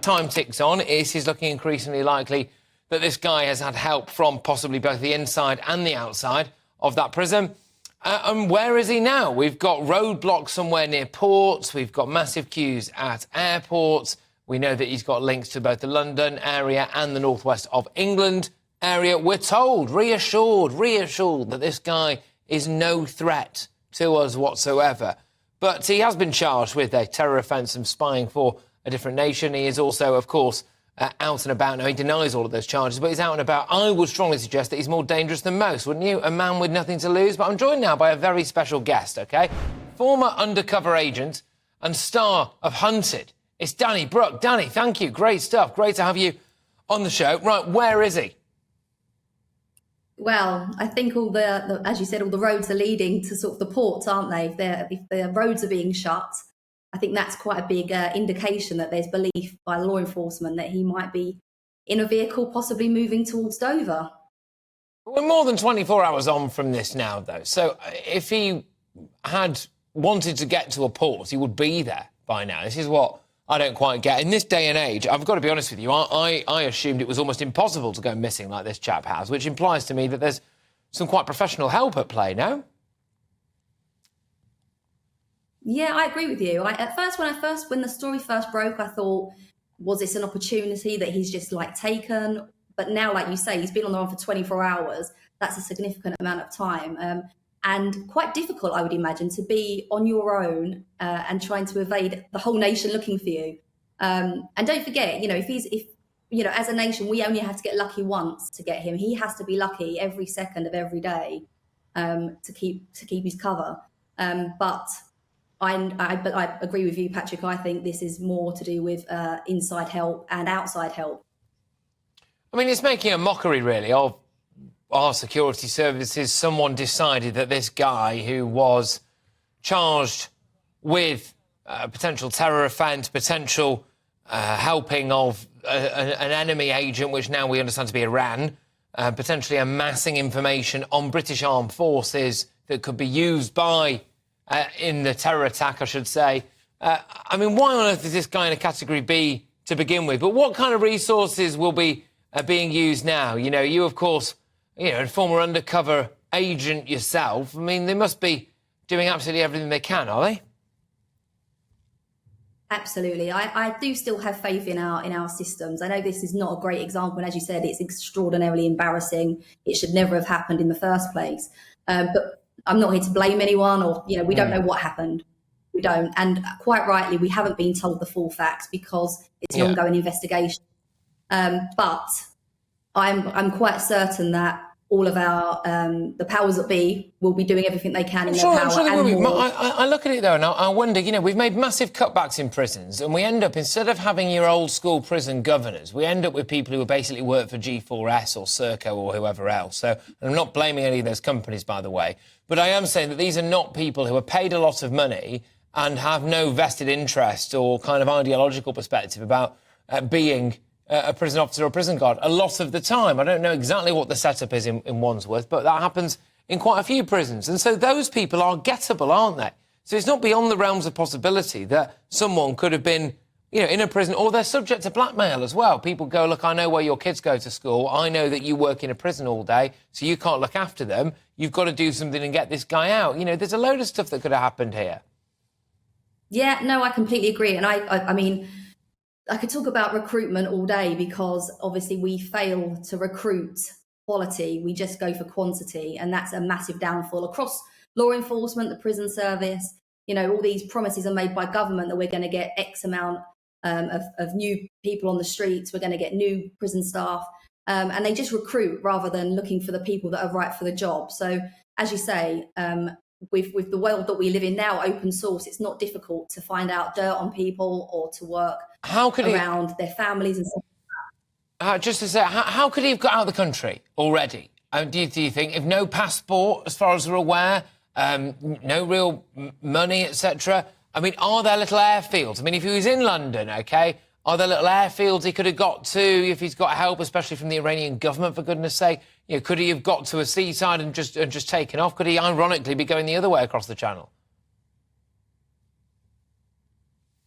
time ticks on, it is looking increasingly likely that this guy has had help from possibly both the inside and the outside of that prison. And where is he now? We've got roadblocks somewhere near ports. We've got massive queues at airports. We know that he's got links to both the London area and the northwest of England area. We're told, reassured that this guy is no threat to us whatsoever. But he has been charged with a terror offence and spying for a different nation. He is also, of course, out and about. Now, he denies all of those charges, but he's out and about. I would strongly suggest that he's more dangerous than most, wouldn't you? A man with nothing to lose. But I'm joined now by a very special guest, OK? Former undercover agent and star of Hunted. It's Danni Brooke. Danni, thank you. Great stuff. Great to have you on the show. Right, where is he? Well, I think all the as you said, all the roads are leading to sort of the ports, aren't they? If the roads are being shut, I think that's quite a big indication that there's belief by law enforcement that he might be in a vehicle, possibly moving towards Dover. We're more than 24 hours on from this now, though. So if he had wanted to get to a port, he would be there by now. This is what I don't quite get. In this day and age, I've got to be honest with you, I assumed it was almost impossible to go missing like this chap has, which implies to me that there's some quite professional help at play, no? Yeah, I agree with you. At first, when the story first broke, I thought, was this an opportunity that he's just like taken? But now, like you say, he's been on the run for 24 hours. That's a significant amount of time. And quite difficult, I would imagine, to be on your own and trying to evade the whole nation looking for you. And don't forget, if as a nation, we only have to get lucky once to get him. He has to be lucky every second of every day to keep his cover. But I agree with you, Patrick. I think this is more to do with inside help and outside help. I mean, it's making a mockery, really, of our security services. Someone decided that this guy who was charged with potential terror offence, potential helping of an enemy agent, which now we understand to be Iran, potentially amassing information on British armed forces that could be used by in the terror attack, I should say. I mean, why on earth is this guy in a category B to begin with? But what kind of resources will be being used now? You, of course, a former undercover agent yourself. I mean, they must be doing absolutely everything they can, are they? Absolutely. I do still have faith in our systems. I know this is not a great example, and as you said, it's extraordinarily embarrassing. It should never have happened in the first place. But I'm not here to blame anyone, or we don't know what happened. We don't, and quite rightly, we haven't been told the full facts because it's an ongoing investigation. But I'm quite certain that all of our the powers that be will be doing everything they can in their power. I look at it though, and I wonder. We've made massive cutbacks in prisons, and we end up, instead of having your old school prison governors, we end up with people who basically work for G4S or Serco or whoever else. So I'm not blaming any of those companies, by the way, but I am saying that these are not people who are paid a lot of money and have no vested interest or kind of ideological perspective about being a prison officer or prison guard a lot of the time. I don't know exactly what the setup is in Wandsworth, but that happens in quite a few prisons. And so those people are gettable, aren't they? So it's not beyond the realms of possibility that someone could have been, in a prison, or they're subject to blackmail as well. People go, look, I know where your kids go to school. I know that you work in a prison all day, so you can't look after them. You've got to do something and get this guy out. There's a load of stuff that could have happened here. Yeah, no, I completely agree. And I mean, I could talk about recruitment all day because obviously we fail to recruit quality. We just go for quantity. And that's a massive downfall across law enforcement, the prison service. All these promises are made by government that we're going to get X amount of new people on the streets. We're going to get new prison staff. And they just recruit rather than looking for the people that are right for the job. So as you say, with the world that we live in now, open source, it's not difficult to find out dirt on people or to work around their families and stuff. Just to say, how could he have got out of the country already? Do you think, if no passport, as far as we're aware, no real money, etc.? I mean, are there little airfields? I mean, if he was in London, OK, are there little airfields he could have got to if he's got help, especially from the Iranian government, for goodness sake? Could he have got to a seaside and just taken off? Could he, ironically, be going the other way across the channel?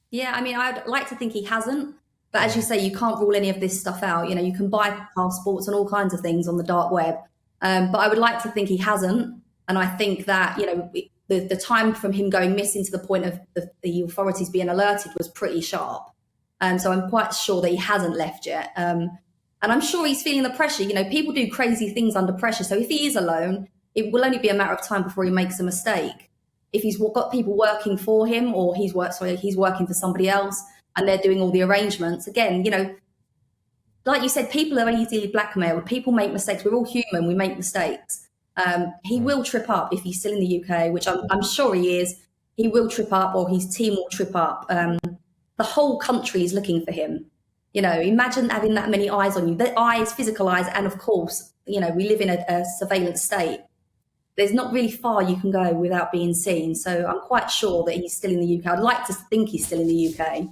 Yeah, I mean, I'd like to think he hasn't. But as you say, you can't rule any of this stuff out. You know, you can buy passports and all kinds of things on the dark web. But I would like to think he hasn't. And I think that, you know, the time from him going missing to the point of the authorities being alerted was pretty sharp. So I'm quite sure that he hasn't left yet. And I'm sure he's feeling the pressure. You know, people do crazy things under pressure. So if he is alone, it will only be a matter of time before he makes a mistake. If he's got people working for him, or he's working for somebody else and they're doing all the arrangements, again, you know, like you said, people are easily blackmailed. People make mistakes. We're all human. We make mistakes. He will trip up if he's still in the UK, which I'm sure he is. He will trip up, or his team will trip up. The whole country is looking for him. You know, imagine having that many eyes on you. The eyes, physical eyes, and of course, you know, we live in a surveillance state. There's not really far you can go without being seen. So I'm quite sure that he's still in the UK. I'd like to think he's still in the UK.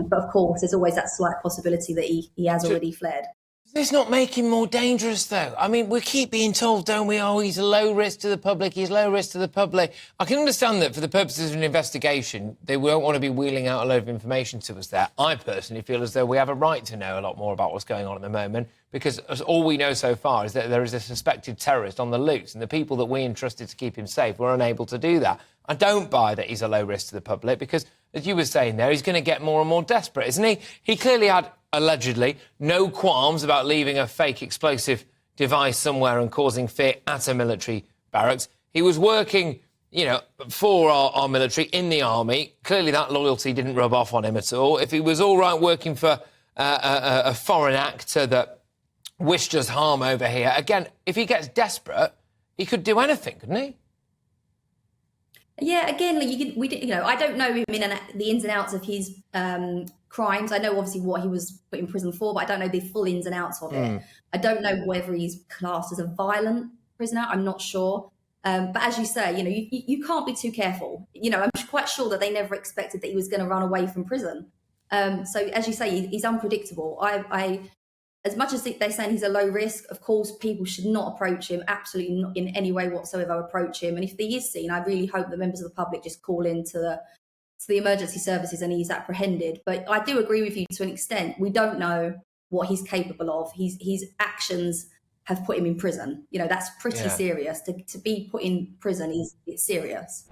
But of course, there's always that slight possibility that he has already fled. Does this not make him more dangerous, though? I mean, we keep being told, don't we, oh, he's a low risk to the public, he's low risk to the public. I can understand that for the purposes of an investigation, they won't want to be wheeling out a load of information to us there. I personally feel as though we have a right to know a lot more about what's going on at the moment, because all we know so far is that there is a suspected terrorist on the loose, and the people that we entrusted to keep him safe were unable to do that. I don't buy that he's a low risk to the public, because, as you were saying there, he's going to get more and more desperate, isn't he? He clearly had, allegedly, no qualms about leaving a fake explosive device somewhere and causing fear at a military barracks. He was working, you know, for our military in the army. Clearly that loyalty didn't rub off on him at all. If he was all right working for a foreign actor that wished us harm over here, again, if he gets desperate, he could do anything, couldn't he? Yeah, again, I don't know him in the ins and outs of his crimes. I know obviously what he was put in prison for, but I don't know the full ins and outs of it. I don't know whether he's classed as a violent prisoner. I'm not sure. But as you say, you know, you can't be too careful. You know, I'm quite sure that they never expected that he was going to run away from prison. So as you say, he's unpredictable. As much as they're saying he's a low risk, of course, people should not approach him, absolutely not in any way whatsoever approach him. And if he is seen, I really hope that members of the public just call in to the emergency services and he's apprehended. But I do agree with you to an extent. We don't know what he's capable of. His actions have put him in prison. You know, that's pretty serious. To be put in prison, it's serious.